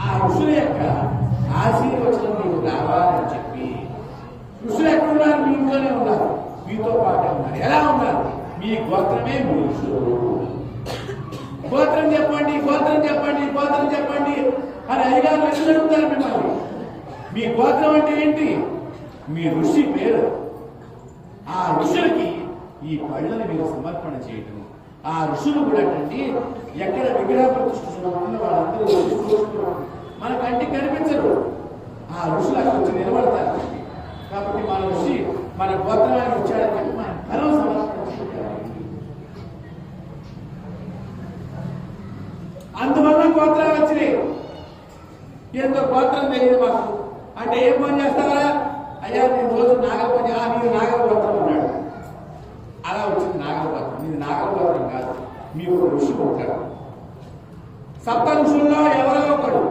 ఆ ఋషుల యొక్క ఆశీర్వచనం మీకు రావాలని చెప్పి ఋషులు ఎక్కడున్నారు? మీ ఇంట్లోనే ఉన్నారు, మీతో పాటే ఉన్నారు. ఎలా ఉన్నారు? మీ గోత్రమే మీ ఋషులు. గోత్రం చెప్పండి, గోత్రం చెప్పండి, గోత్రం చెప్పండి అని అయ్యగారు ఎప్పుడు అడుగుతారు మిమ్మల్ని. మీ గోత్రం అంటే ఏంటి? మీ ఋషి పేరు. ఆ ఋషులకి ఈ పళ్ళని మీరు సమర్పణ చేయటం. ఆ ఋషులు కూడా అండి ఎక్కడ విగ్రహ ప్రతిష్ఠ ఉన్న వాళ్ళందరూ మన కంటికి కనిపించరు. ఆ ఋషులు అక్కడ వచ్చి నిలబడతారు. కాబట్టి మన ఋషి మన గోత్రానికి వచ్చాడని చెప్పి మనం ధనం సమర్పణ చేయాలి. అందువల్ల గోత్రాలు వచ్చినాయి. ఎంతో గోత్రం తెలియదు మాకు అంటే ఏం పని చేస్తావా? అయ్యా నేను రోజు నాగల పని, నీకు నాగల గోత్రం ఉన్నాడు. అలా వచ్చింది నాగల గోత్రం. ఇది నాగల గోత్రం కాదు, మీకు ఋషి ఉంటాడు. సప్త ఋషుల్లో ఎవరో ఒకడు